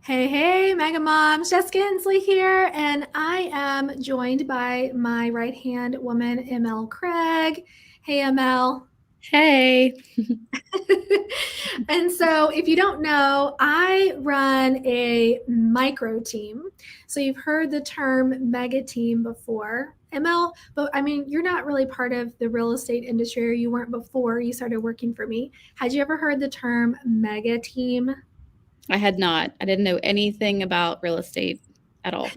Hey, Mega Moms, Jessica Hensley here, and I am joined by my right-hand woman, ML Craig. Hey, ML. Hey. And so, if you don't know, I run a micro team. So, you've heard the term mega team before, ML, but I mean, you're not really part of the real estate industry, or you weren't before you started working for me. Had you ever heard the term mega team? I had not. I didn't know anything about real estate at all.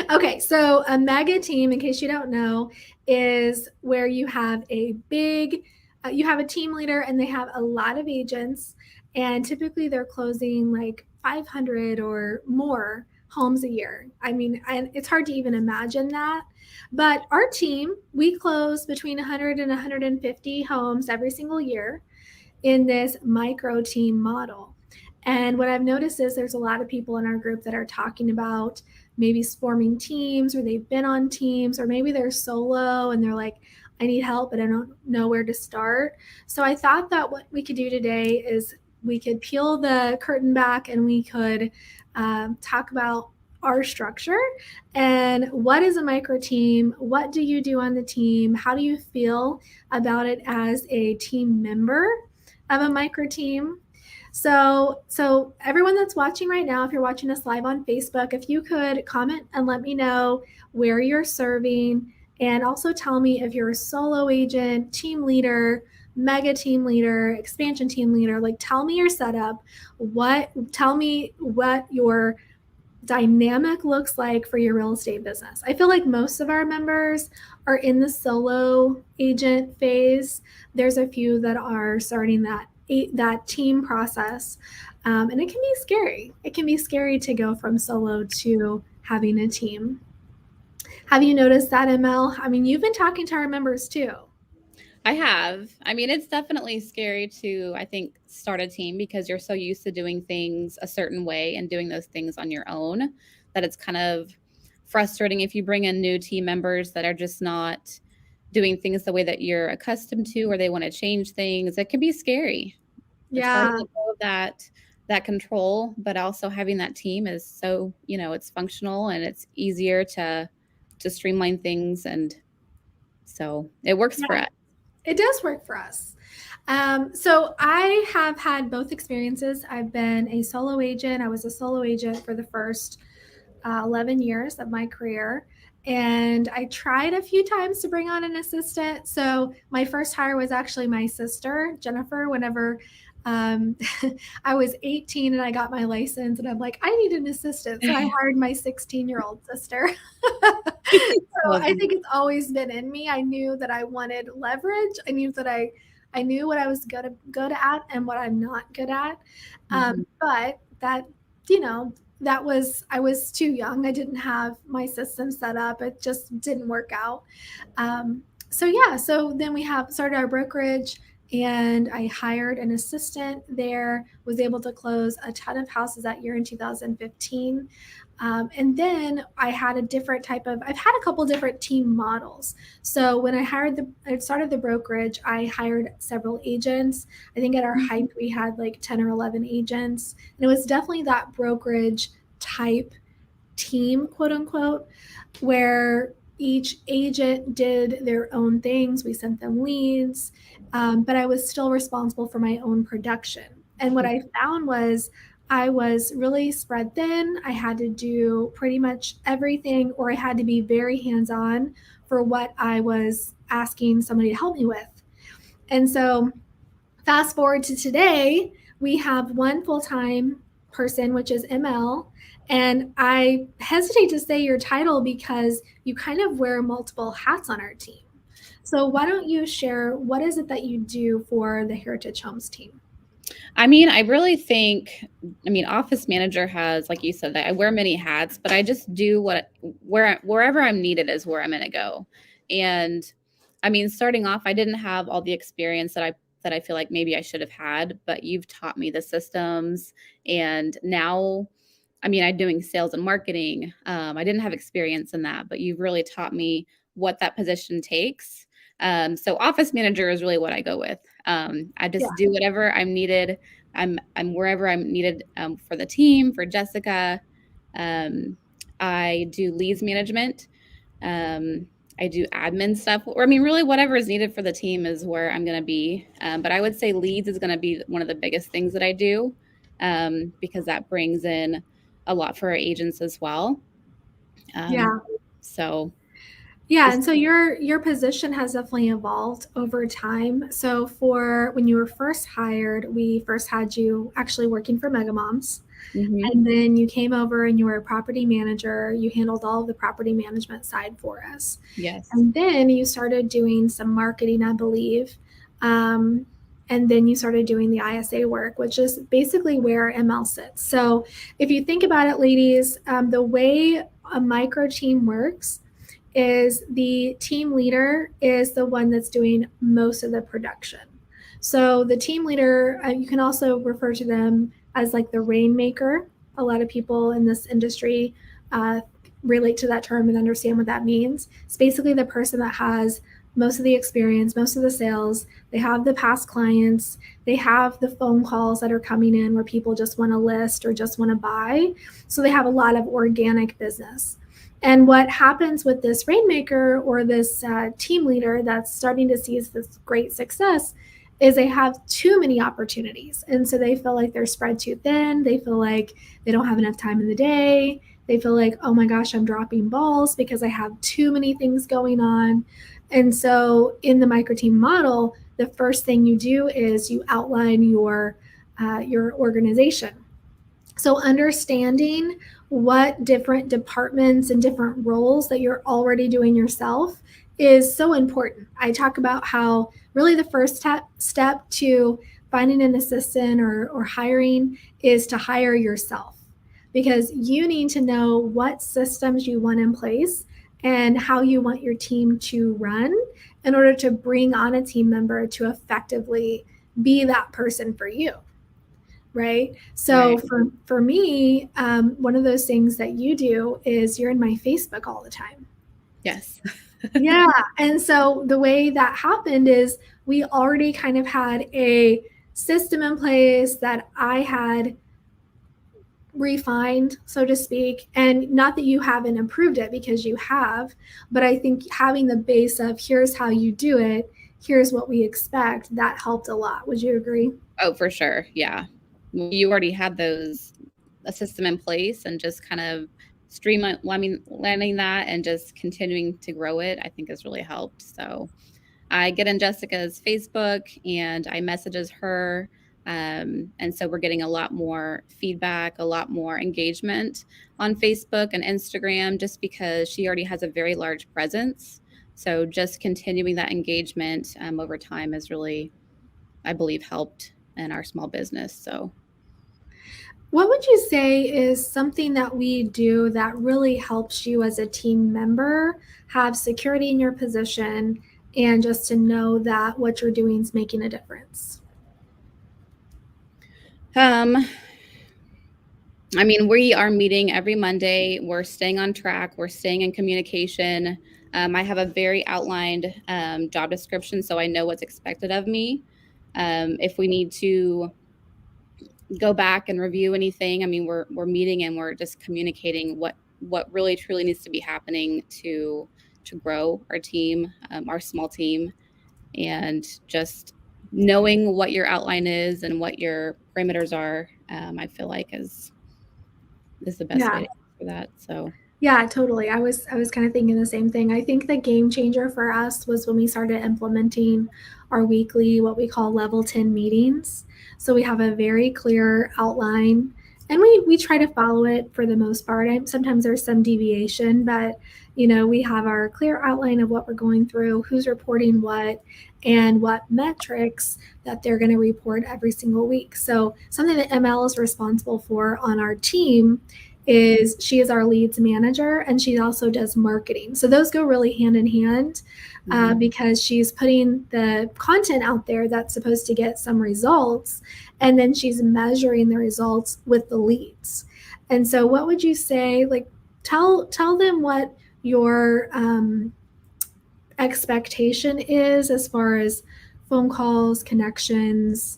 Okay, so a mega team, in case you don't know, is where you have you have a team leader and they have a lot of agents, and typically they're closing like 500 or more homes a year. I mean, and it's hard to even imagine that. But our team, we close between 100 and 150 homes every single year in this micro team model. And what I've noticed is there's a lot of people in our group that are talking about maybe forming teams, or they've been on teams, or maybe they're solo and they're like, I need help, but I don't know where to start. So I thought that what we could do today is we could peel the curtain back and we could talk about our structure and what is a micro team? What do you do on the team? How do you feel about it as a team member of a micro team? So everyone that's watching right now, if you're watching us live on Facebook, if you could comment and let me know where you're serving, and also tell me if you're a solo agent, team leader, mega team leader, expansion team leader. Like, tell me your setup. Tell me what your dynamic looks like for your real estate business. I feel like most of our members are in the solo agent phase. There's a few that are starting that team process, and it can be scary. It can be scary to go from solo to having a team. Have you noticed that, ML? I mean, you've been talking to our members too. I have. I mean, it's definitely scary to, I think, start a team because you're so used to doing things a certain way and doing those things on your own that it's kind of frustrating if you bring in new team members that are just not doing things the way that you're accustomed to or they want to change things. It can be scary. It's hard to Yeah. let go of that control, but also having that team is so, it's functional and it's easier to streamline things, and so it works for Yeah, us. it does work for us. So I have had both experiences. I've been a solo agent. I was a solo agent for the first 11 years of my career. And I tried a few times to bring on an assistant. So my first hire was actually my sister, Jennifer, whenever um, I was 18 and I got my license. And I'm like, I need an assistant. So I hired my 16-year-old sister. So I Awesome. think it's always been in me. I knew that I wanted leverage. I knew that I knew what I was good at and what I'm not good at. Mhm. But that, you know, that was I was too young. I didn't have my system set up. It just didn't work out. So yeah, so then we have started our brokerage, and I hired an assistant there, was able to close a ton of houses that year in 2015. And then I've had a couple different team models. So when I started the brokerage, I hired several agents. I think at our height, we had like 10 or 11 agents. And it was definitely that brokerage type team, quote unquote, where each agent did their own things. We sent them leads, but I was still responsible for my own production. And what I found was I was really spread thin. I had to do pretty much everything, or I had to be very hands on for what I was asking somebody to help me with. And so fast forward to today, we have one full time person, which is ML. And I hesitate to say your title because you kind of wear multiple hats on our team. So, why don't you share what is it that you do for the Heritage Homes team? I mean, I really think, I mean, office manager has, like you said, that I wear many hats, but I just do wherever I'm needed is where I'm going to go. And I mean, starting off, I didn't have all the experience that I feel like maybe I should have had, but you've taught me the systems, and now, I mean, I'm doing sales and marketing. I didn't have experience in that, but you've really taught me what that position takes. So office manager is really what I go with. I Yeah. just do whatever I'm needed I'm wherever I'm needed for the team, for Jessica. I do leads management. Um, I do admin stuff, or I mean, really, whatever is needed for the team is where I'm going to be. But I would say leads is going to be one of the biggest things that I do, because that brings in a lot for our agents as well. Yeah. So Yeah, just and so your position has definitely evolved over time. So for when you were first hired, we first had you actually working for Mega Moms. mhm, And then you came over and you were a property manager. You handled all of the property management side for us. yes, And then you started doing some marketing, I believe. Um, and then you started doing the ISA work, which is basically where ML sits. So if you think about it, ladies, the way a micro team works is the team leader is the one that's doing most of the production. So the team leader, you can also refer to them as like the rainmaker. A lot of people in this industry uh, relate to that term and understand what that means. It's basically the person that has most of the experience, most of the sales. They have the past clients. They have the phone calls that are coming in where people just want to list or just want to buy. So they have a lot of organic business. And what happens with this rainmaker or this team leader that's starting to see this great success is they have too many opportunities. And so they feel like they're spread too thin. They feel like they don't have enough time in the day. They feel like, oh my gosh, I'm dropping balls because I have too many things going on. And so in the micro team model, the first thing you do is you outline your organization. So, understanding what different departments and different roles that you're already doing yourself is so important. I talk about how really the first step to finding an assistant or hiring is to hire yourself because you need to know what systems you want in place and how you want your team to run in order to bring on a team member to effectively be that person for you, right? So right, for me, one of those things that you do is you're in my Facebook all the time. yes, Yeah, and so the way that happened is we already kind of had a system in place that I had refined, so to speak. And not that you haven't improved it because you have, but I think having the base of here's how you do it, here's what we expect, that helped a lot. Would you agree? oh for sure, yeah. You already had those a system in place, and just kind of streamline, well, I mean, landing that and just continuing to grow it, I think has really helped. So I get in Jessica's Facebook and I messages her. And so we're getting a lot more feedback, a lot more engagement on Facebook and Instagram, just because she already has a very large presence. So just continuing that engagement over time has really, I believe, helped in our small business. So What would you say is something that we do that really helps you as a team member have security in your position and just to know that what you're doing is making a difference? um, I mean, we are meeting every Monday. We're staying on track. We're staying in communication. I have a very outlined job description, so I know what's expected of me. If we need to go back and review anything, I mean, we're meeting and we're just communicating what really truly needs to be happening to grow our team, our small team, and just knowing what your outline is and what your parameters are. I feel like is the best way Yeah. to answer that. So, Yeah, totally. I was kind of thinking the same thing. I think the game changer for us was when we started implementing our weekly what we call level 10 meetings. So we have a very clear outline and we try to follow it for the most part. Sometimes there's some deviation, but we have our clear outline of what we're going through, who's reporting what, and what metrics that they're going to report every single week. So something that ML is responsible for on our team is she is our leads manager and she also does marketing. So those go really hand in hand mhm. because she's putting the content out there that's supposed to get some results and then she's measuring the results with the leads. And so what would you say, like tell them what your expectation is as far as phone calls, connections,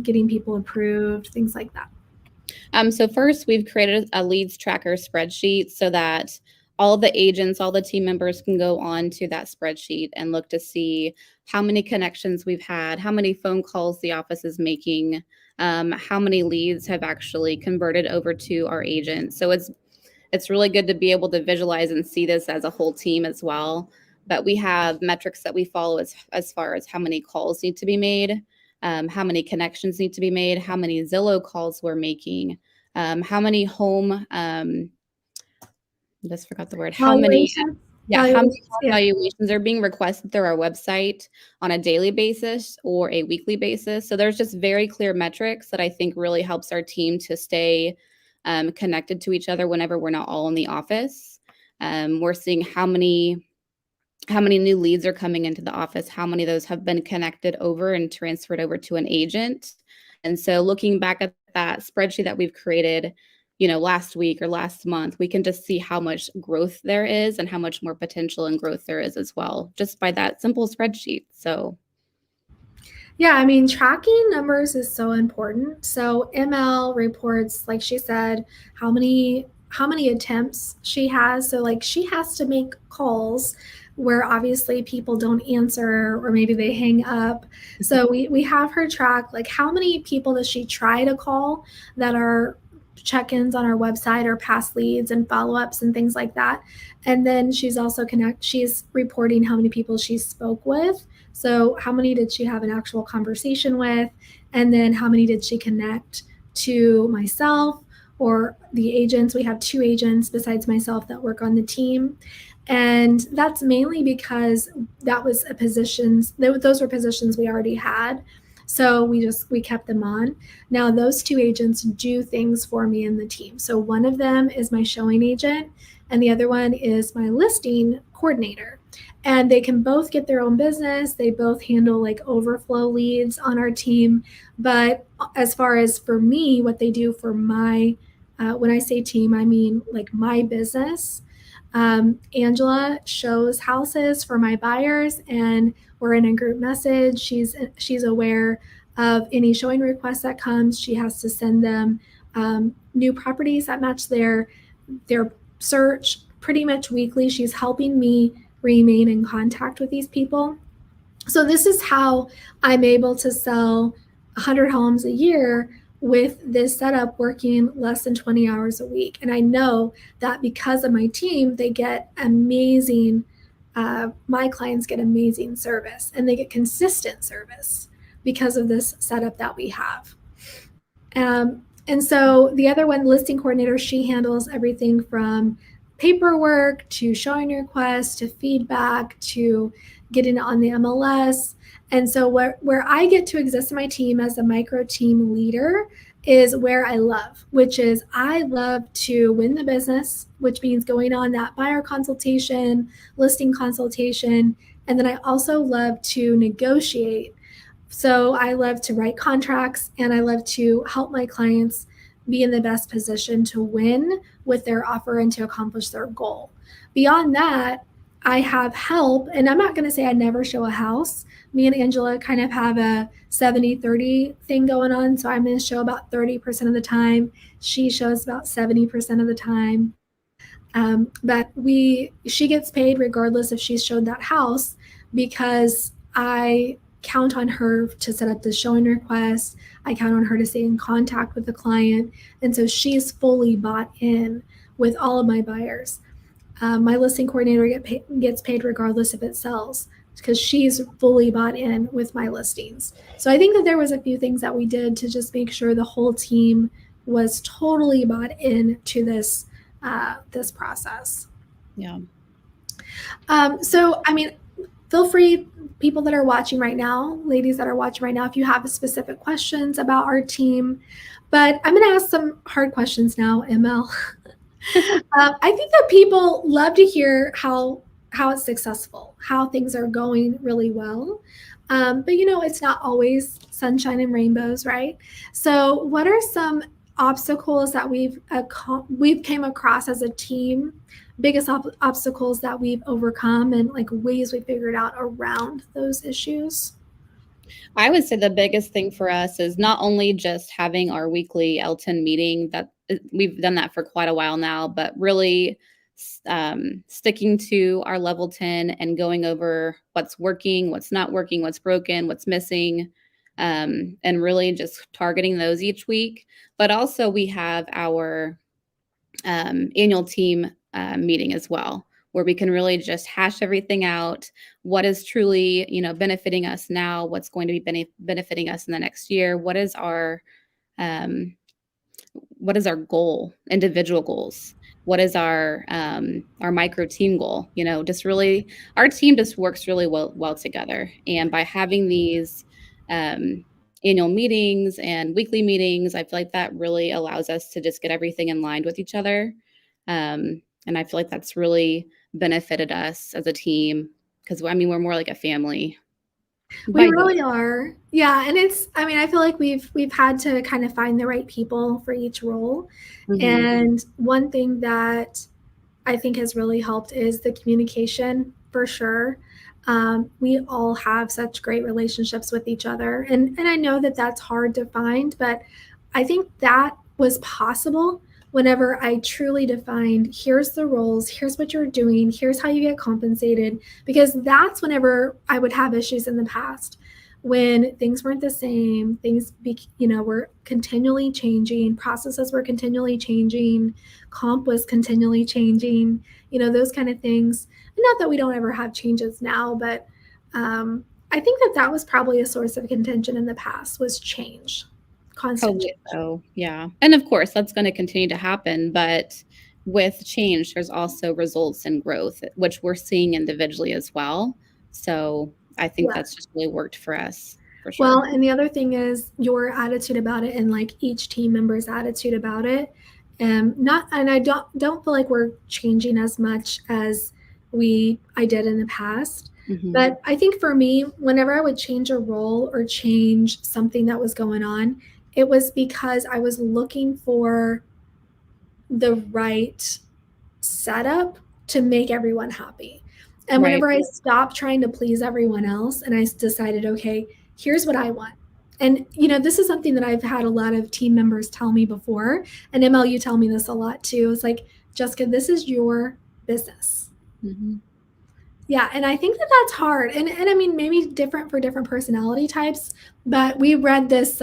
getting people approved, things like that? So first, we've created a leads tracker spreadsheet so that all the agents, all the team members can go on to that spreadsheet and look to see how many connections we've had, how many phone calls the office is making, how many leads have actually converted over to our agents. So it's really good to be able to visualize and see this as a whole team as well. But we have metrics that we follow as far as how many calls need to be made, how many connections need to be made, how many Zillow calls we're making, how many home, I just forgot the word, how many, Valuation? yeah, how many Valuations, home yeah. valuations are being requested through our website on a daily basis or a weekly basis. So there's just very clear metrics that I think really helps our team to stay connected to each other whenever we're not all in the office. We're seeing how many new leads are coming into the office, how many of those have been connected over and transferred over to an agent. And so looking back at that spreadsheet that we've created, last week or last month, we can just see how much growth there is and how much more potential and growth there is as well, just by that simple spreadsheet. So Yeah, I mean, tracking numbers is so important. So ML reports, like she said, how many attempts she has. So like she has to make calls where obviously people don't answer or maybe they hang up. So we have her track like how many people does she try to call that are check-ins on our website or past leads and follow-ups and things like that. And then she's reporting how many people she spoke with. So, how many did she have an actual conversation with? And then, how many did she connect to myself or the agents? We have 2 agents besides myself that work on the team. And that's mainly because those were positions we already had. So we kept them on. Now those 2 agents do things for me in the team. So one of them is my showing agent and the other one is my listing coordinator. And they can both get their own business. They both handle like overflow leads on our team. But as far as for me, what they do for when I say team, I mean like my business. Angela shows houses for my buyers, and we're in a group message. She's aware of any showing requests that comes. She has to send them new properties that match their search pretty much weekly. She's helping me remain in contact with these people. So this is how I'm able to sell 100 homes a year with this setup working less than 20 hours a week. And I know that because of my team, they get my clients get amazing service and they get consistent service because of this setup that we have. And so the other one, listing coordinator, she handles everything from paperwork to showing requests to feedback to getting it on the MLS. And so where I get to exist in my team as a micro team leader is where I love, which is I love to win the business, which means going on that buyer consultation, listing consultation, and then I also love to negotiate. So I love to write contracts and I love to help my clients be in the best position to win with their offer and to accomplish their goal. Beyond that, I have help, and I'm not going to say I never show a house. Me and Angela kind of have a 70-30 thing going on. So I'm going to show about 30% of the time. She shows about 70% of the time. But she gets paid regardless if she's showed that house because I count on her to set up the showing request. I count on her to stay in contact with the client. And so she's fully bought in with all of my buyers. My listing coordinator gets paid regardless if it sells because she's fully bought in with my listings. So I think that there was a few things that we did to just make sure the whole team was totally bought in to this process. yeah. So, I mean, feel free, people that are watching right now, ladies that are watching right now, if you have specific questions about our team. But I'm going to ask some hard questions now, ML. I think that people love to hear how it's successful, how things are going really well. But it's not always sunshine and rainbows, right? So, what are some obstacles that we've came across as a team? Biggest obstacles that we've overcome and like ways we figured out around those issues? I would say the biggest thing for us is not only just having our weekly L10 meeting, that we've done that for quite a while now, but really sticking to our level 10 and going over what's working, what's not working, what's broken, what's missing, and really just targeting those each week. But also, we have our annual team meeting as well, where we can really just hash everything out. What is truly, benefiting us now? What's going to be benefiting us in the next year? Um, what is our goal, individual goals? What is our micro team goal? Just really, our team just works really well together. And by having these um, annual meetings and weekly meetings, I feel like that really allows us to just get everything in line with each other. And I feel like that's really benefited us as a team because we're more like a family We by doing. really are. Yeah, and I feel like we've had to kind of find the right people for each role. Mhm. And one thing that I think has really helped is the communication for sure. We all have such great relationships with each other, and I know that that's hard to find, but I think that was possible whenever I truly defined here's the roles, here's what you're doing, here's how you get compensated, because that's whenever I would have issues in the past when things weren't the same, were continually changing, processes were continually changing, comp was continually changing, those kind of things. Not that we don't ever have changes now, but I think that that was probably a source of contention in the past was change, constant Probably change. so, yeah. And of course, that's gonna continue to happen, but with change, there's also results and growth, which we're seeing individually as well. So, I think Yeah. that's just really worked for us, for sure. Well, and the other thing is your attitude about it and like each team member's attitude about it. Not and I don't feel like we're changing as much as I did in the past. Mhm. But I think for me, whenever I would change a role or change something that was going on, it was because I was looking for the right setup to make everyone happy. And Right. whenever I stopped trying to please everyone else and I decided, okay, here's what I want. And this is something that I've had a lot of team members tell me before. And ML, you tell me this a lot too. It's like, Jessica, this is your business. Mhm. Yeah, and I think that that's hard, and I mean maybe different for different personality types. But we read this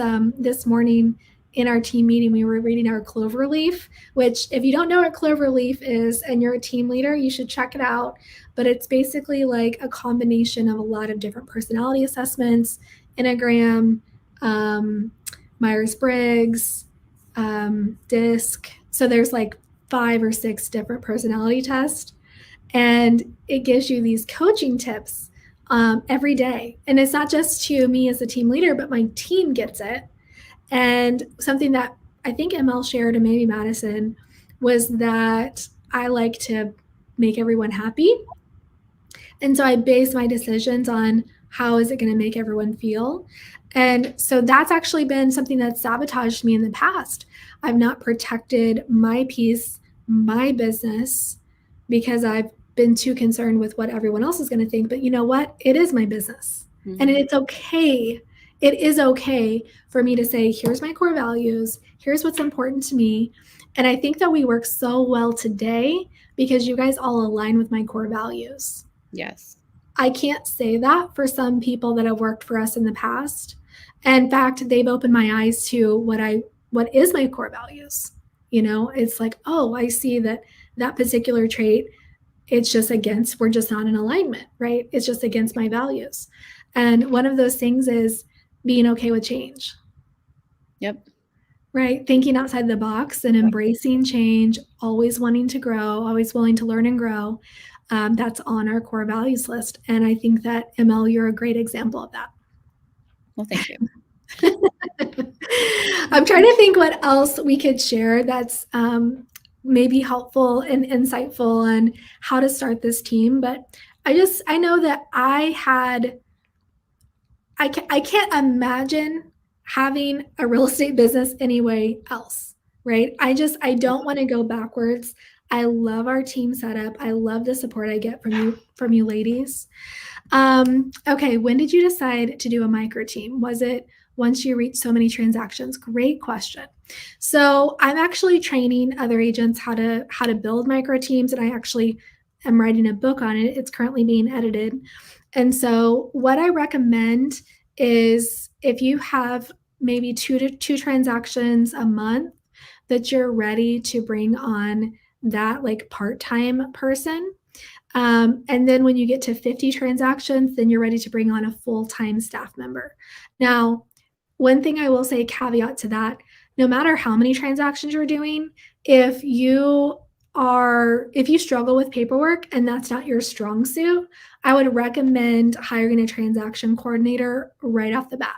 morning in our team meeting. We were reading our Cloverleaf, which if you don't know what Cloverleaf is and you're a team leader, you should check it out. But it's basically like a combination of a lot of different personality assessments, Enneagram, um, Myers Briggs, DISC. So there's like 5 or 6 different personality tests and it gives you these coaching tips every day. And it's not just to me as a team leader, but my team gets it. And something that I think ML shared and maybe Madison was that I like to make everyone happy. And so I base my decisions on how is it going to make everyone feel. And so that's actually been something that sabotaged me in the past. I've not protected my peace, my business, because I've been too concerned with what everyone else is going to think. But you know what? It is my business. And Mhm. it's okay. It is okay for me to say, here's my core values, here's what's important to me. And I think that we work so well today because you guys all align with my core values. Yes. I can't say that for some people that have worked for us in the past. In fact, they've opened my eyes to what is my core values. It's like, oh, I see that that particular trait, it's just against, we're just not in alignment, right? It's just against my values. And one of those things is being okay with change, Yep. right? Thinking outside the box and embracing change, always wanting to grow, always willing to learn and grow. That's on our core values list. And I think that ML, you're a great example of that. Well, thank you. I'm trying to think what else we could share that's maybe helpful and insightful on how to start this team. But I know that I can't imagine having a real estate business anyway else, right? I don't want to go backwards. I love our team setup. I love the support I get from you ladies. Okay, when did you decide to do a micro team? Was it once you reached so many transactions? Great question. So I'm actually training other agents how to build micro teams, and I actually am writing a book on it. It's currently being edited. And so what I recommend is if you have maybe two transactions a month that you're ready to bring on that like part-time person. And then when you get to 50 transactions, then you're ready to bring on a full-time staff member. Now, one thing I will say, caveat to that, no matter how many transactions you're doing, if you struggle with paperwork and that's not your strong suit, I would recommend hiring a transaction coordinator right off the bat.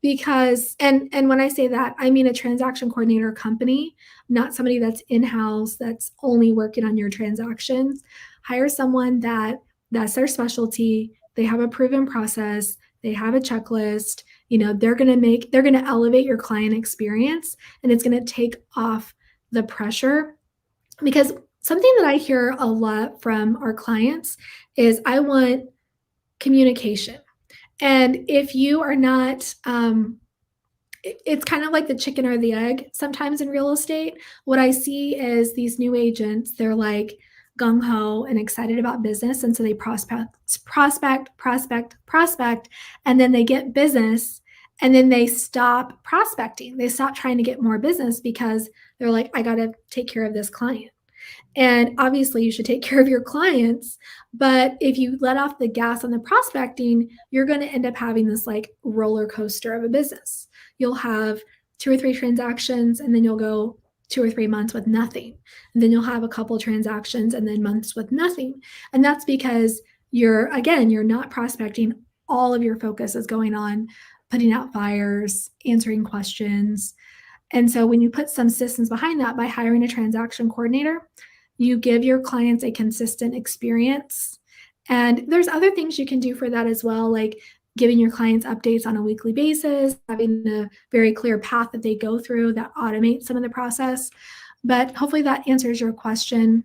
Because and when I say that, I mean a transaction coordinator company, not somebody that's in-house that's only working on your transactions. Hire someone that's their specialty, they have a proven process, they have a checklist, they're going to elevate your client experience, and it's going to take off the pressure. Because something that I hear a lot from our clients is, I want communication. And if you are not, it's kind of like the chicken or the egg sometimes in real estate. What I see is these new agents, they're like gung ho and excited about business. And so they prospect, and then they get business, and then they stop prospecting. They stop trying to get more business because they're like, I got to take care of this client. And obviously, you should take care of your clients. But if you let off the gas on the prospecting, you're going to end up having this like roller coaster of a business. You'll have 2 or 3 transactions, and then you'll go 2 or 3 months with nothing. And then you'll have a couple transactions and then months with nothing. And that's because you're not prospecting. All of your focus is going on putting out fires, answering questions. And so when you put some systems behind that by hiring a transaction coordinator, you give your clients a consistent experience. And there's other things you can do for that as well, like giving your clients updates on a weekly basis, having a very clear path that they go through that automates some of the process. But hopefully that answers your question.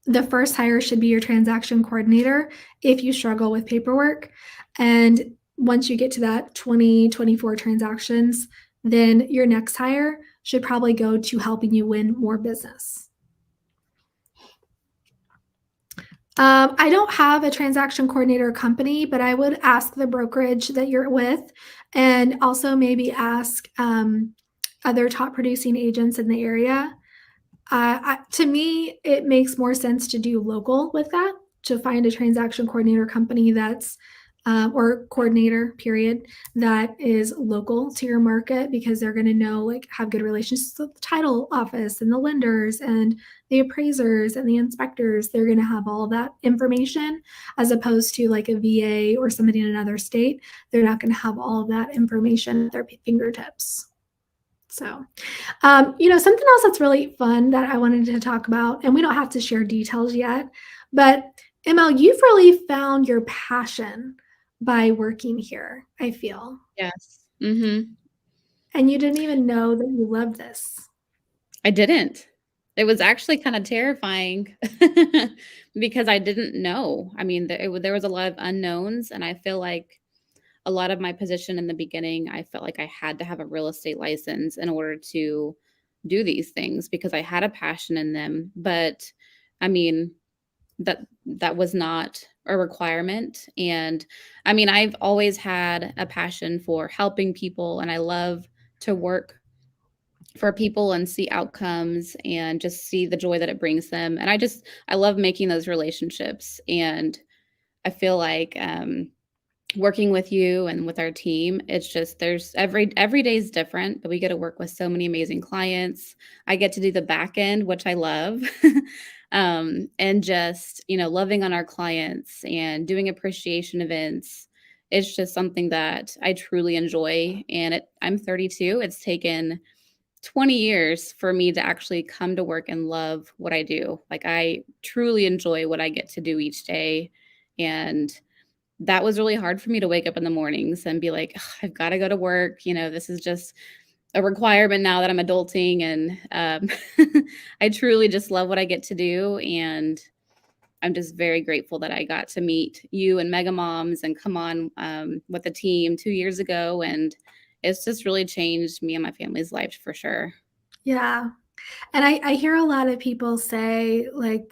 The first hire should be your transaction coordinator if you struggle with paperwork. And once you get to that 24 transactions, then your next hire should probably go to helping you win more business. I don't have a transaction coordinator company, but I would ask the brokerage that you're with, and also maybe ask other top producing agents in the area. To me, it makes more sense to do local with that, to find a transaction coordinator company that's or coordinator period that is local to your market, because they're going to know, like, have good relationships with the title office and the lenders and the appraisers and the inspectors. They're going to have all that information, as opposed to like a VA or somebody in another state. They're not going to have all of that information at their fingertips. So, something else that's really fun that I wanted to talk about, and we don't have to share details yet, but ML, you've really found your passion by working here, I feel. Yes. Mm-hmm. And you didn't even know that you loved this. I didn't. It was actually kind of terrifying because I didn't know. I mean, there was a lot of unknowns, and I feel like a lot of my position in the beginning, I felt like I had to have a real estate license in order to do these things because I had a passion in them. But I mean, that was not a requirement. And I mean, I've always had a passion for helping people, and I love to work for people and see outcomes and just see the joy that it brings them. And I love making those relationships. And I feel like working with you and with our team, it's just there's every day is different, but we get to work with so many amazing clients. I get to do the back end, which I love. And just, loving on our clients and doing appreciation events. It's just something that I truly enjoy. And I'm 32. It's taken 20 years for me to actually come to work and love what I do. Like, I truly enjoy what I get to do each day. And that was really hard for me to wake up in the mornings and be like, "Ugh, I've got to go to work. This is just a requirement now that I'm adulting, and I truly just love what I get to do, and I'm just very grateful that I got to meet you and Mega Moms and come on with the team 2 years ago, and it's just really changed me and my family's life for sure. Yeah. And I hear a lot of people say, like,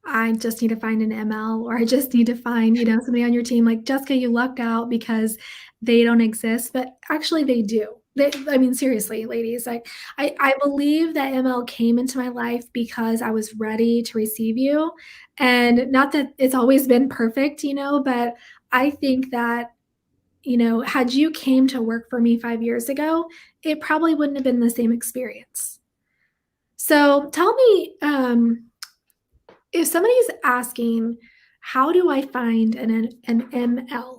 I just need to find an ML, or I just need to find, somebody on your team. Like, Jessica, you lucked out because they don't exist, but actually they do. I mean, seriously, ladies, like I believe that ML came into my life because I was ready to receive you. And not that it's always been perfect, but I think that, had you came to work for me 5 years ago, it probably wouldn't have been the same experience. So tell me, if somebody's asking, how do I find an ML?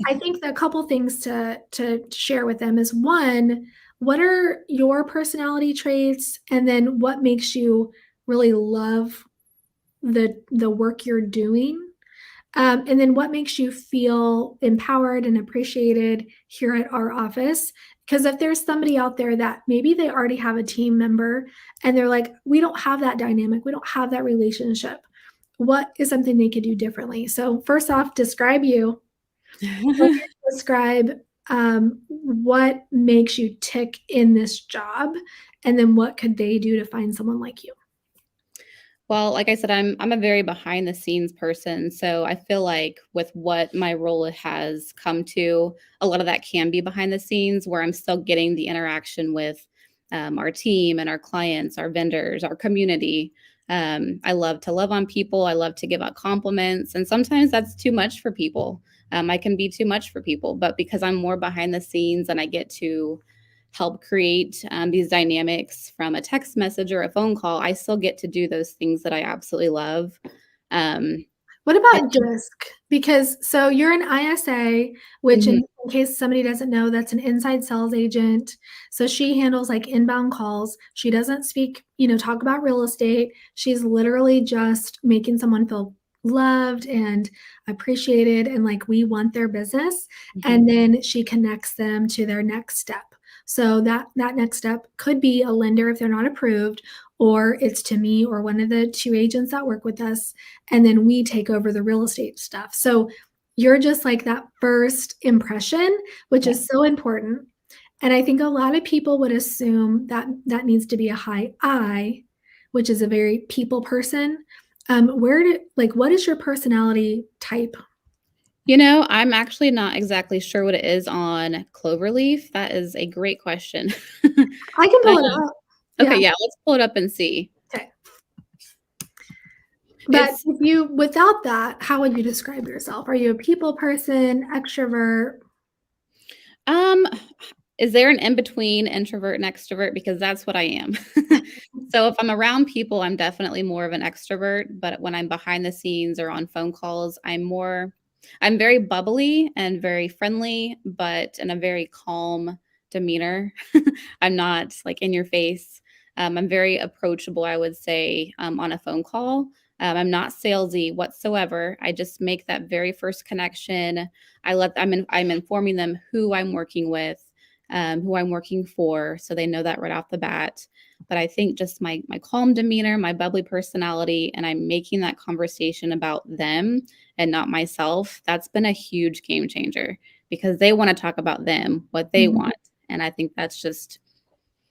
I think a couple things to share with them is, one, what are your personality traits, and then what makes you really love the work you're doing, and then what makes you feel empowered and appreciated here at our office. Because if there's somebody out there that maybe they already have a team member and they're like, we don't have that dynamic, we don't have that relationship, what is something they could do differently? So, first off, describe you. Describe what makes you tick in this job, and then what could they do to find someone like you? Well, like I said, I'm a very behind the scenes person, so I feel like with what my role has come to, a lot of that can be behind the scenes, where I'm still getting the interaction with our team and our clients, our vendors, our community. I love to love on people. I love to give out compliments, and sometimes that's too much for people. I can be too much for people, but because I'm more behind the scenes and I get to help create these dynamics from a text message or a phone call, I still get to do those things that I absolutely love. Um, What I about think DISC? Because so you're an ISA, which mhm, in case somebody doesn't know, that's an inside sales agent. So she handles like inbound calls. She doesn't speak, talk about real estate. She's literally just making someone feel loved and appreciated and like we want their business. mhm, And then she connects them to their next step. So that next step could be a lender if they're not approved, or it's to me or one of the two agents that work with us, and then we take over the real estate stuff. So you're just like that first impression, which yeah. is so important. And I think a lot of people would assume that that needs to be a high I, which is a very people person. What is your personality type? I'm actually not exactly sure what it is on Cloverleaf. That is a great question. I can pull it Uh, up. okay, Yeah. yeah, let's pull it up and see. Okay. But It's if you, without that, how would you describe yourself? Are you a people person, extrovert? um is there an in between introvert and extrovert? Because that's what I am. So if I'm around people, I'm definitely more of an extrovert, but when I'm behind the scenes or on phone calls, I'm very bubbly and very friendly, but in a very calm demeanor. I'm not like in your face. I'm very approachable, I would say, on a phone call. I'm not salesy whatsoever. I just make that very first connection. I'm informing them who I'm working with, who I'm working for, so they know that right off the bat. But I think just my calm demeanor, my bubbly personality, and I'm making that conversation about them and not myself. That's been a huge game changer because they want to talk about them, what they Mhm. want, and I think that's just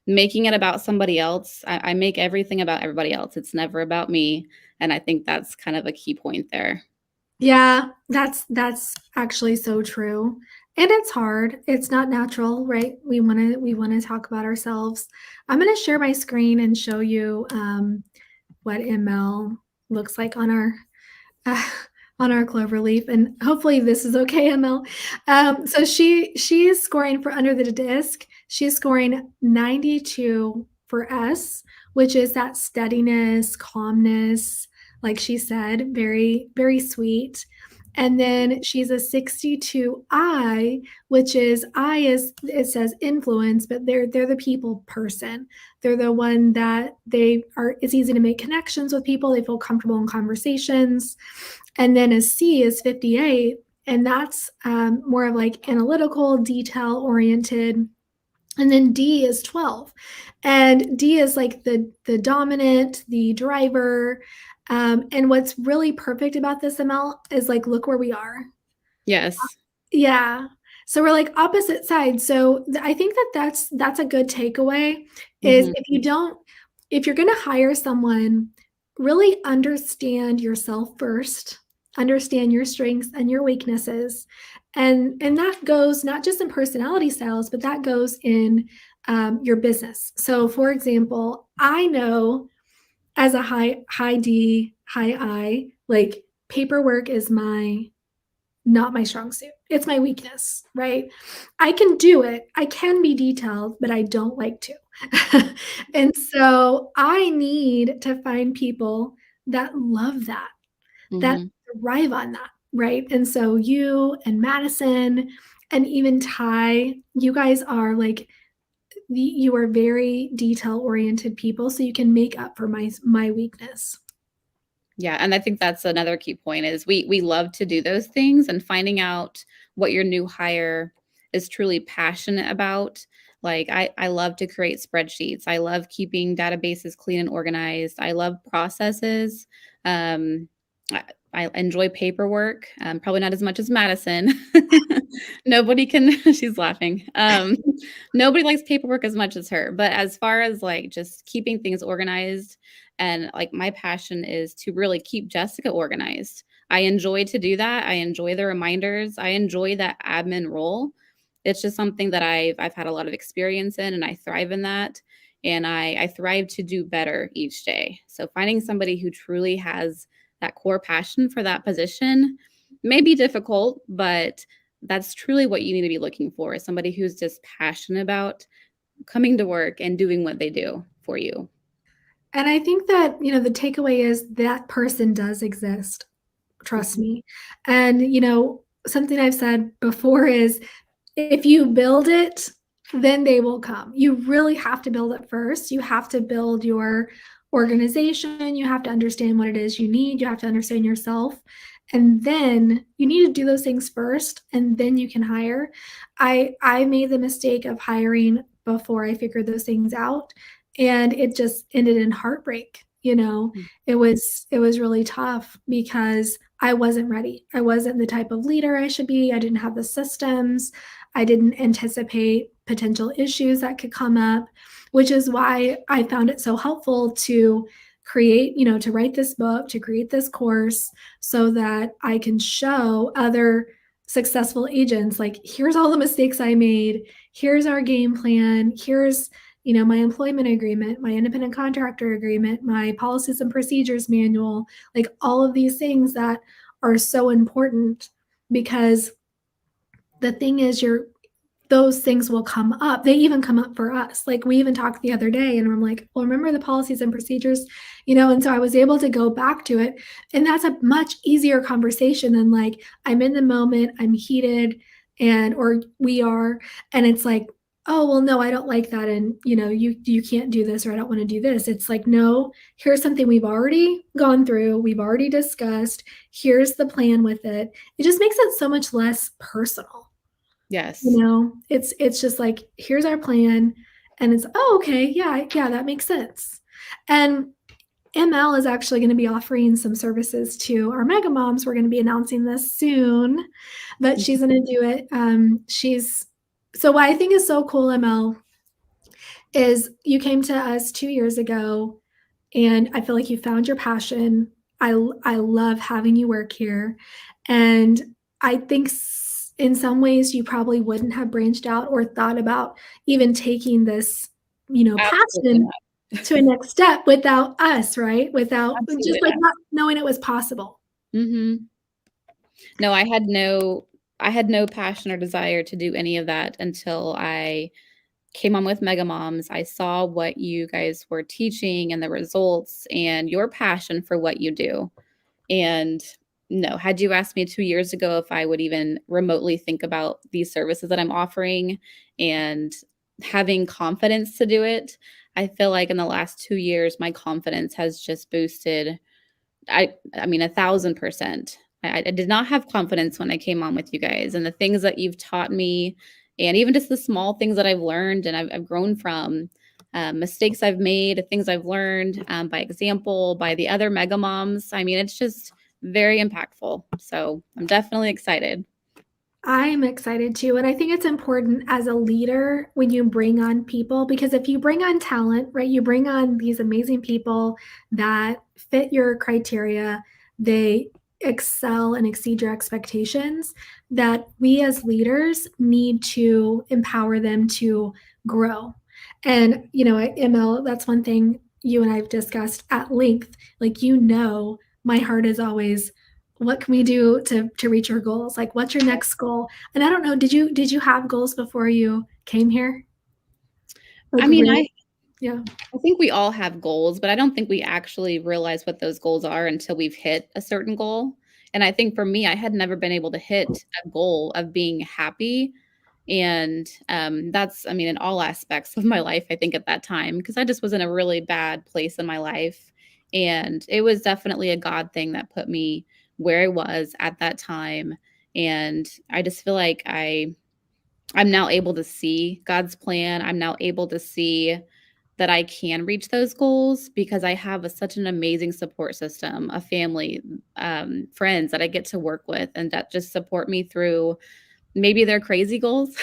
making it about somebody else. I make everything about everybody else. It's never about me, and I think that's kind of a key point there. Yeah, that's actually so true. And it's hard. It's not natural, right? We wanna talk about ourselves. I'm gonna share my screen and show you what ML looks like on our uh, on our Cloverleaf, and hopefully this is okay, ML. So she is scoring for under the disc. She's scoring 92 for S, which is that steadiness, calmness, like she said, very very sweet. And then she's a 62 I, which is I is it says influence, but they're the people person. They're the one that they are. It's easy to make connections with people. They feel comfortable in conversations. And then a C is 58, and that's more of like analytical, detail oriented. And then D is 12. And D is like the dominant, the driver. And what's really perfect about this ML is like, look where we are. Yes. Yeah. So we're like opposite sides. So I think that that's a good takeaway is Mhm. if you're going to hire someone, really understand yourself first, understand your strengths and your weaknesses. And that goes not just in personality styles, but that goes in your business. So for example, I know as a high D, high I, like paperwork is my not my strong suit. It's my weakness, right? I can do it. I can be detailed, but I don't like to. And so I need to find people that love that, that Mhm. thrive on that, right? And so you and Madison and even Ty, you guys are like you are very detail oriented people, so you can make up for my weakness. Yeah, and I think that's another key point is we love to do those things, and finding out what your new hire is truly passionate about. Like I love to create spreadsheets. I love keeping databases clean and organized. I love processes. Um, I, I enjoy paperwork. Probably not as much as Madison. Nobody can. She's laughing. Nobody likes paperwork as much as her. But as far as like just keeping things organized, and like my passion is to really keep Jessica organized. I enjoy to do that. I enjoy the reminders. I enjoy that admin role. It's just something that I've had a lot of experience in, and I thrive in that. And I thrive to do better each day. So finding somebody who truly has that core passion for that position may be difficult, but that's truly what you need to be looking for, is somebody who's just passionate about coming to work and doing what they do for you. And I think that, the takeaway is that person does exist. Trust Mhm. me. And, something I've said before is if you build it, then they will come. You really have to build it first. You have to build your organization. You have to understand what it is you need. You have to understand yourself. And then you need to do those things first, and then you can hire. I made the mistake of hiring before I figured those things out, and it just ended in heartbreak. Mm. It was really tough because I wasn't ready. I wasn't the type of leader I should be. I didn't have the systems. I didn't anticipate potential issues that could come up, which is why I found it so helpful to to write this book, to create this course so that I can show other successful agents like, here's all the mistakes I made. Here's our game plan. Here's my employment agreement, my independent contractor agreement, my policies and procedures manual, like all of these things that are so important because the thing is those things will come up. They even come up for us. Like we even talked the other day and I'm like, well, remember the policies and procedures, and so I was able to go back to it. And that's a much easier conversation than like, I'm in the moment, I'm heated, or we are, and it's like, oh, well, no, I don't like that. And you can't do this, or I don't want to do this. It's like, no, here's something we've already gone through, we've already discussed. Here's the plan with it. It just makes it so much less personal. Yes. It's just like, here's our plan, and it's, oh, okay, yeah, that makes sense. And ML is actually going to be offering some services to our mega moms. We're going to be announcing this soon, but she's going to do it. She's So what I think is so cool, ML, is you came to us 2 years ago, and I feel like you found your passion. I love having you work here, and I think in some ways you probably wouldn't have branched out or thought about even taking this, Absolutely passion not. to a next step without us, right? Without just Absolutely like not. not knowing it was possible. Mhm. No, I had no passion or desire to do any of that until I came on with Mega Moms. I saw what you guys were teaching and the results and your passion for what you do. And no, had you asked me 2 years ago if I would even remotely think about these services that I'm offering and having confidence to do it, I feel like in the last 2 years, my confidence has just boosted. I mean, 1,000%. I did not have confidence when I came on with you guys, and the things that you've taught me And even just the small things that I've learned and I've grown from, mistakes I've made, things I've learned by example, by the other mega moms. I mean, it's just very impactful. So I'm definitely excited. I'm excited too. And I think it's important as a leader when you bring on people, because if you bring on talent, right, you bring on these amazing people that fit your criteria, they excel and exceed your expectations, that we as leaders need to empower them to grow. And, ML, that's one thing you and I've discussed at length. Like, my heart is always, what can we do to reach our goals? Like, what's your next goal? And I don't know, did you have goals before you came here? I Like, mean, real? Yeah. I think we all have goals, but I don't think we actually realize what those goals are until we've hit a certain goal. And I think for me, I had never been able to hit a goal of being happy. And that's, I mean, in all aspects of my life, I think at that time, because I just was in a really bad place in my life. And it was definitely a God thing that put me where I was at that time. And I just feel like I'm now able to see God's plan. I'm now able to see that I can reach those goals because I have such an amazing support system, a family, friends that I get to work with and that just support me through maybe their crazy goals.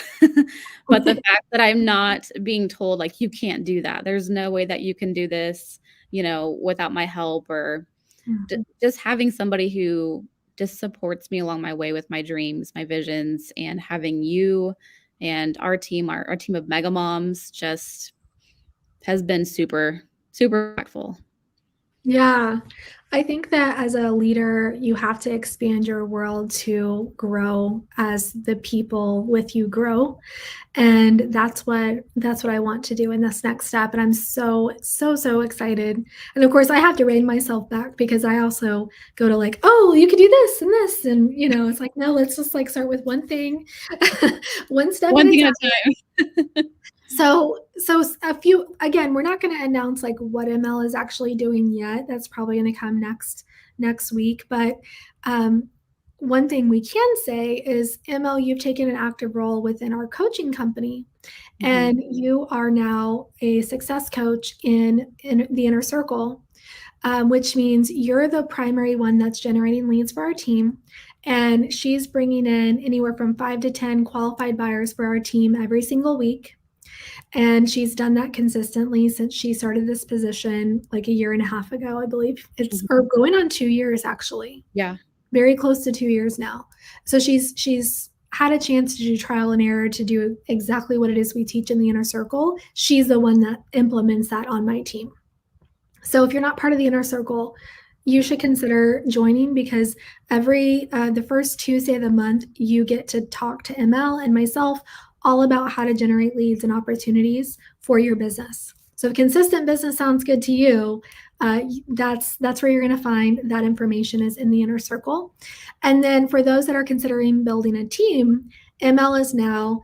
But the fact that I'm not being told, like, you can't do that. There's no way that you can do this, without my help or Mhm. just having somebody who just supports me along my way with my dreams, my visions, and having you and our team, our team of mega moms just has been super, super impactful. Yeah. I think that as a leader, you have to expand your world to grow as the people with you grow. And that's what I want to do in this next step. And I'm so excited. And of course, I have to rein myself back because I also go to, like, oh, you could do this and this. And it's like, no, let's just like start with one thing, one step at One a thing at time. a time. So a few, again, we're not going to announce like what ML is actually doing yet. That's probably going to come next week. But um, one thing we can say is, ML, you've taken an active role within our coaching company, Mhm. and you are now a success coach in the inner circle, which means you're the primary one that's generating leads for our team. And she's bringing in anywhere from 5 to 10 qualified buyers for our team every single week. And she's done that consistently since she started this position like a year and a half ago, I believe. It's, or Mhm. going on 2 years actually, Yeah. very close to 2 years now. So she's had a chance to do trial and error to do exactly what it is we teach in the inner circle. She's the one that implements that on my team. So if you're not part of the inner circle, you should consider joining, because every the first Tuesday of the month, you get to talk to ML and myself all about how to generate leads and opportunities for your business. So if consistent business sounds good to you, that's where you're going to find that information, is in the inner circle. And then for those that are considering building a team, ML is now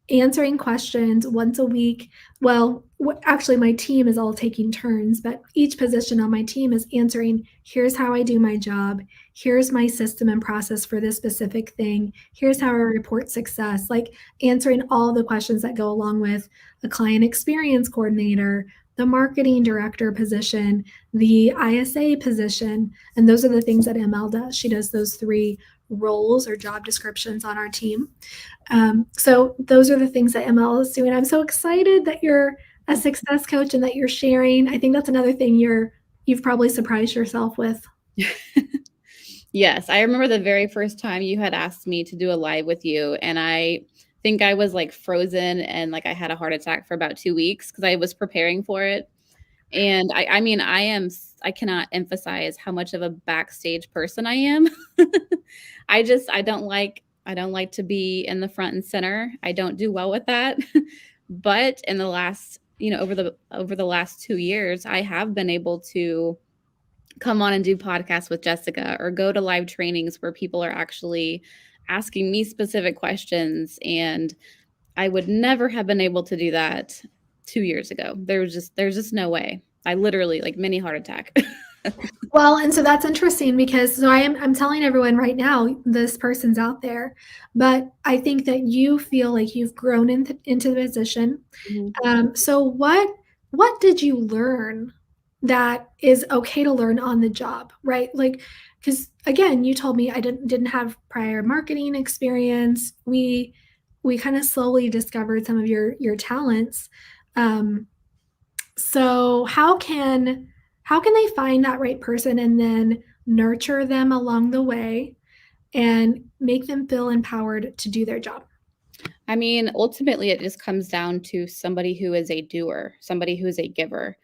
answering questions once a week. Well, actually, my team is all taking turns, but each position on my team is answering, here's how I do my job. Here's my system and process for this specific thing. Here's how I report success. Like, answering all the questions that go along with a client experience coordinator, the marketing director position, the ISA position. And those are the things that ML does. She does those 3 roles or job descriptions on our team. So those are the things that ML is doing. I'm so excited that you're a success coach and that you're sharing. I think that's another thing you've probably surprised yourself with. Yes, I remember the very first time you had asked me to do a live with you, and I think I was, like, frozen and, like, I had a heart attack for about 2 weeks because I was preparing for it, and I mean, I cannot emphasize how much of a backstage person I am. I don't like to be in the front and center. I don't do well with that. But in the last, over the last 2 years, I have been able to come on and do podcasts with Jessica or go to live trainings where people are actually asking me specific questions. And I would never have been able to do that 2 years ago. There's just no way. I literally, like, mini heart attack. Well, and so that's interesting because I'm telling everyone right now this person's out there, but I think that you feel like you've grown into the position. Mhm. So what did you learn that is okay to learn on the job, right? Like, because again, you told me I didn't have prior marketing experience. We kind of slowly discovered some of your talents. Um, so how can they find that right person and then nurture them along the way and make them feel empowered to do their job? I mean, ultimately, it just comes down to somebody who is a doer, somebody who is a giver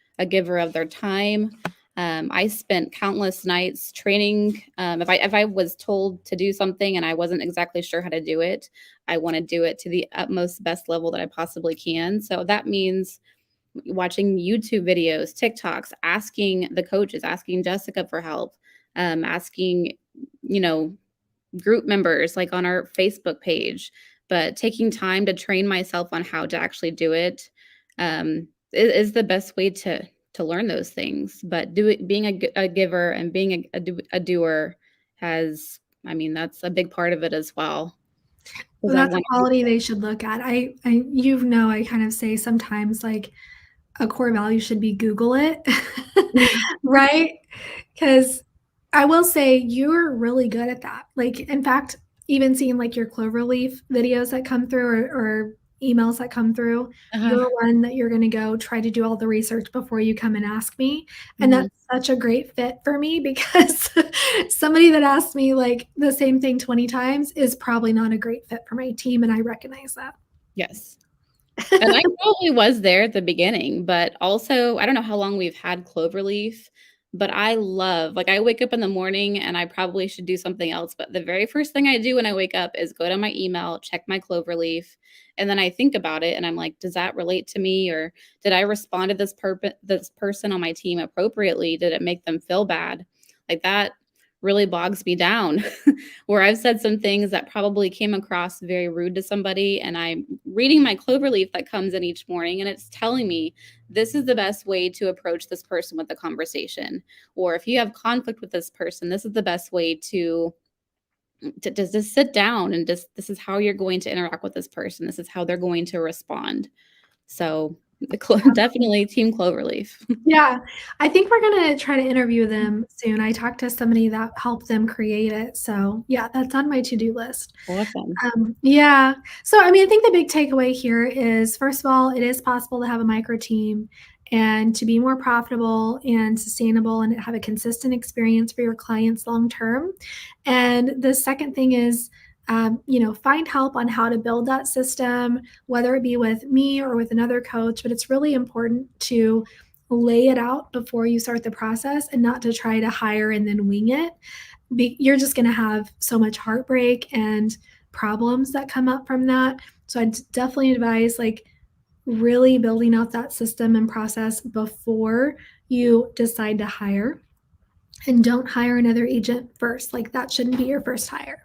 of their time. I spent countless nights training. If I was told to do something and I wasn't exactly sure how to do it, I want to do it to the utmost best level that I possibly can. So that means watching YouTube videos, TikToks, asking the coaches, asking Jessica for help, asking, you know, group members like on our Facebook page, but taking time to train myself on how to actually do it is the best way to learn those things. But being a giver and being a doer has, I mean, that's a big part of it as well. Because Well, I that's a want quality they should look at. I kind of say sometimes like a core value should be Google it, to. right? Because I will say you're really good at that. Like, in fact, even seeing like your Cloverleaf videos that come through or emails that come through, Uh-huh. you're one that you're going to go try to do all the research before you come and ask me. And Mhm. that's such a great fit for me because somebody that asks me like the same thing 20 times is probably not a great fit for my team. And I recognize that. Yes. And I probably was there at the beginning, but also I don't know how long we've had Cloverleaf, but I love like, I wake up in the morning and I probably should do something else, but the very first thing I do when I wake up is go to my email, check my Cloverleaf, and then I think about it and I'm like, "Does that relate to me?" Or, "Did I respond to this person on my team appropriately? Did it make them feel bad?" Like, that really bogs me down. Where I've said some things that probably came across very rude to somebody, and I'm reading my cloverleaf that comes in each morning, and it's telling me this is the best way to approach this person with the conversation. Or if you have conflict with this person, this is the best way to just sit down and just this is how you're going to interact with this person. This is how they're going to respond. So definitely Team Cloverleaf. Yeah, I think we're gonna try to interview them soon. I talked to somebody that helped them create it, so yeah, that's on my to-do list. Awesome. Yeah. So, I mean, I think the big takeaway here is, first of all, it is possible to have a micro team and to be more profitable and sustainable and have a consistent experience for your clients long term. And the second thing is, find help on how to build that system, whether it be with me or with another coach. But it's really important to lay it out before you start the process and not to try to hire and then wing it. You're just going to have so much heartbreak and problems that come up from that. So I definitely advise like really building out that system and process before you decide to hire, and don't hire another agent first. Like that shouldn't be your first hire.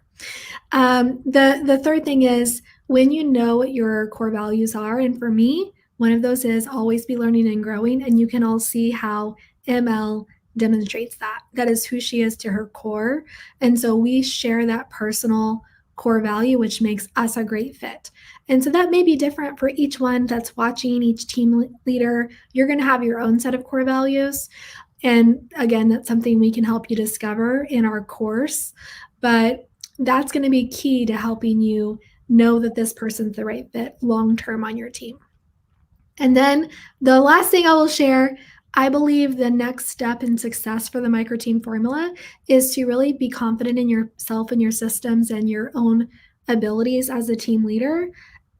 The third thing is when you know what your core values are, and for me, one of those is always be learning and growing, and you can all see how ML demonstrates that. That is who she is to her core, and so we share that personal core value, which makes us a great fit. And so that may be different for each one that's watching, each team leader. You're going to have your own set of core values. And again, that's something we can help you discover in our course. But that's going to be key to helping you know that this person's the right fit long term on your team. And then the last thing I will share, I believe the next step in success for the micro team formula is to really be confident in yourself and your systems and your own abilities as a team leader.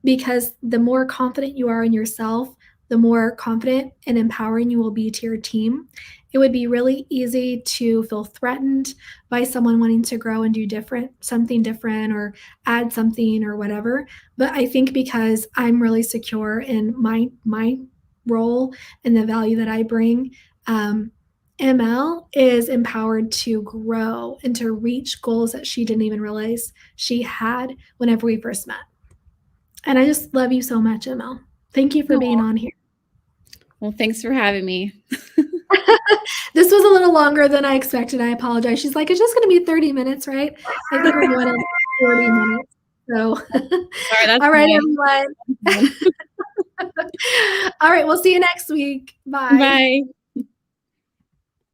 Because the more confident you are in yourself, the more confident and empowering you will be to your team. It would be really easy to feel threatened by someone wanting to grow and do something different or add something or whatever. But I think because I'm really secure in my role and the value that I bring, ML is empowered to grow and to reach goals that she didn't even realize she had whenever we first met. And I just love you so much, ML. Thank you for being Aw. on here. Well, thanks for having me. This was a little longer than I expected. I apologize. She's like, it's just going to be 30 minutes, right? I think we're going at 40 minutes. So, Sorry, that's all right, fine. everyone. All right, we'll see you next week. Bye. Bye.